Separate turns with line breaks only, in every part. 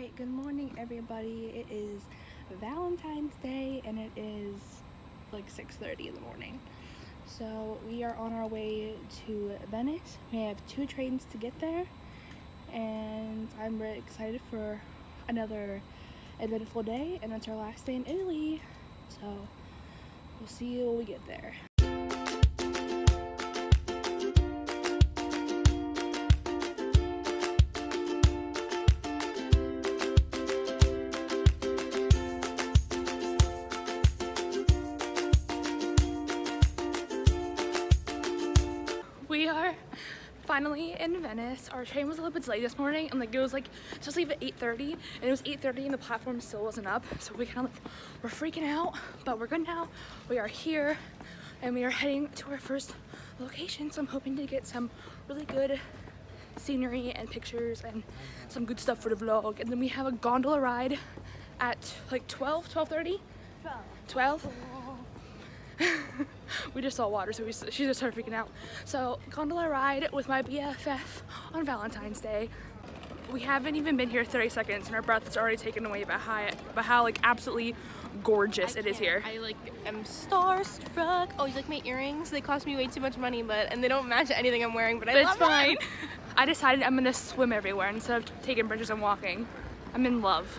Alright, good morning everybody. It is Valentine's Day and it is like 6:30 in the morning. So we are on our way to Venice. We have 2 trains to get there and I'm really excited for another eventful day, and it's our last day in Italy. So we'll see you when we get there. We are finally in Venice. Our train was a little bit late this morning, and it was supposed to leave at 8:30, and it was 8:30 and the platform still wasn't up. So we kind of we're freaking out, but we're good now. We are here and we are heading to our first location. So I'm hoping to get some really good scenery and pictures and some good stuff for the vlog. And then we have a gondola ride at like 12:30. 12? We just saw water, so she just started freaking out. So gondola ride with my BFF on Valentine's Day. We haven't even been here 30 seconds and our breath is already taken away by how absolutely gorgeous it is here.
I am starstruck. Oh, you like my earrings? They cost me way too much money, and they don't match anything I'm wearing, but I love
it's fine. I decided I'm gonna swim everywhere instead of taking bridges and walking. I'm in love.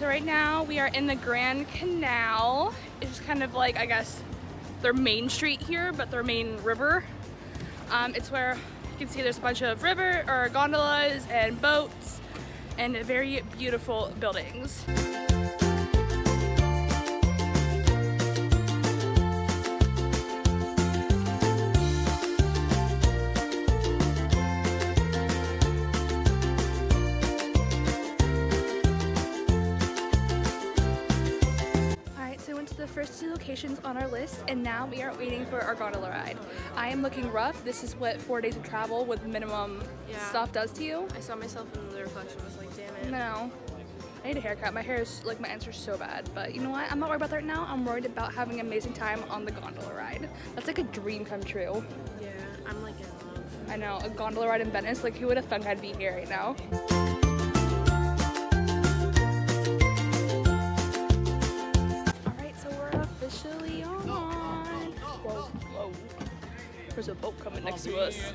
Right now we are in the Grand Canal. It's kind of like, I guess, their main street here, but their main river. It's where you can see there's a bunch of river or gondolas and boats and very beautiful buildings. The first 2 locations on our list, and now we are waiting for our gondola ride. I am looking rough. This is what 4 days of travel with minimum stuff does to you.
I saw myself in the reflection. I was like, damn it.
No. I need a haircut. My hair is my ends are so bad, but you know what? I'm not worried about that right now. I'm worried about having an amazing time on the gondola ride. That's like a dream come true.
Yeah, I'm like in love.
I know, a gondola ride in Venice. Who would have thunk I'd be here right now? Officially on. Whoa, whoa. There's a boat coming next to us.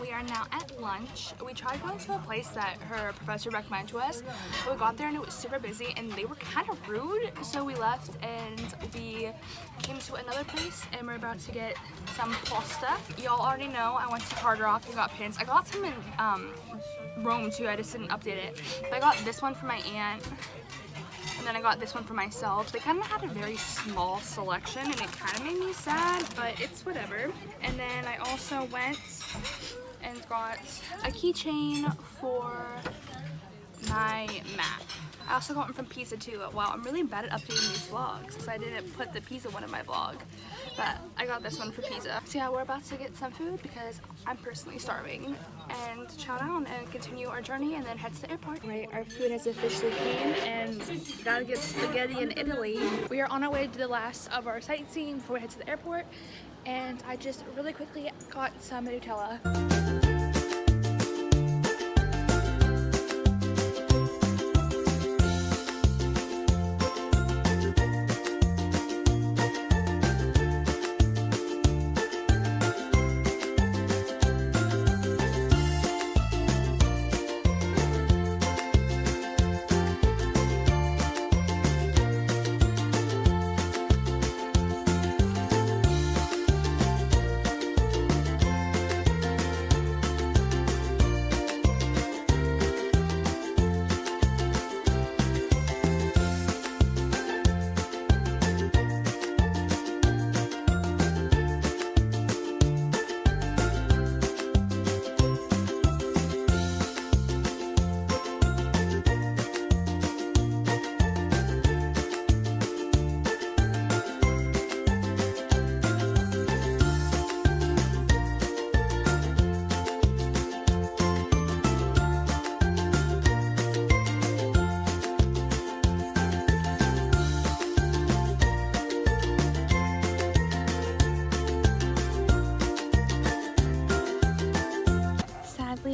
we are now at lunch. We tried going to a place that her professor recommended to us. We got there and it was super busy and they were kind of rude. So we left and we came to another place and we're about to get some pasta. Y'all already know I went to Hard Rock and got pins. I got some in Rome too, I just didn't update it. But I got this one for my aunt. And then I got this one for myself. They kind of had a very small selection and it kind of made me sad, but it's whatever. And then I also went and got a keychain for my map. I also got one from Pizza too. Wow, I'm really bad at updating these vlogs because I didn't put the pizza one in my vlog. But I got this one for pizza. So yeah, we're about to get some food because I'm personally starving. And chow down and continue our journey and then head to the airport. Right, our food has officially came and gotta get spaghetti in Italy. We are on our way to the last of our sightseeing before we head to the airport. And I just really quickly got some Nutella.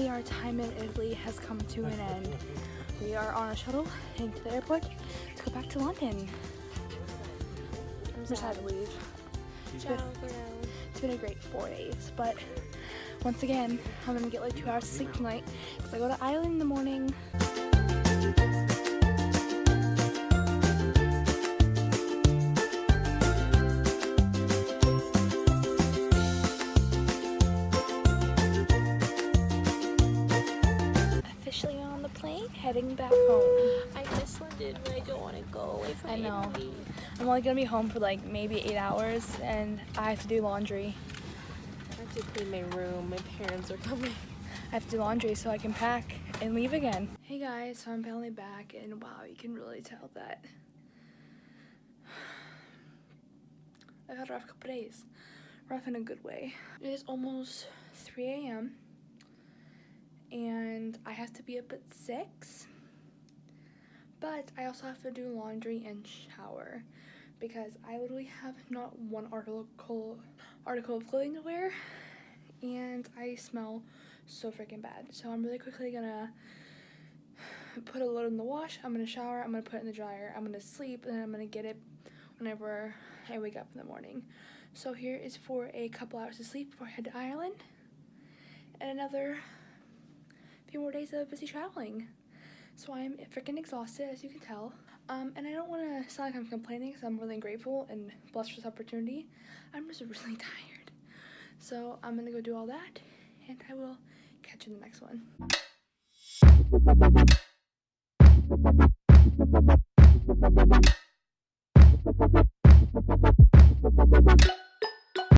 Our time in Italy has come to an end. We are on a shuttle heading to the airport to go back to London. I'm just sad to leave. It's been a great 4 days, but once again, I'm gonna get like 2 hours of sleep tonight because I go to Ireland in the morning. Heading back home.
I miss London, but I don't want to go away from
I know.
Italy.
I'm only gonna be home for like maybe 8 hours and I have to do laundry.
I have to clean my room. My parents are coming.
I have to do laundry so I can pack and leave again. Hey guys, so I'm finally back and wow, you can really tell that I've had a rough couple days. Rough in a good way. It is almost 3 a.m. and I have to be up at 6, but I also have to do laundry and shower because I literally have not one article of clothing to wear and I smell so freaking bad. So I'm really quickly gonna put a load in the wash, I'm gonna shower, I'm gonna put it in the dryer, I'm gonna sleep, and then I'm gonna get it whenever I wake up in the morning. So here is for a couple hours of sleep before I head to Ireland and another few more days of busy traveling. So I'm freaking exhausted, as you can tell. And I don't want to sound like I'm complaining because I'm really grateful and blessed for this opportunity. I'm just really tired. So I'm gonna go do all that and I will catch you in the next one.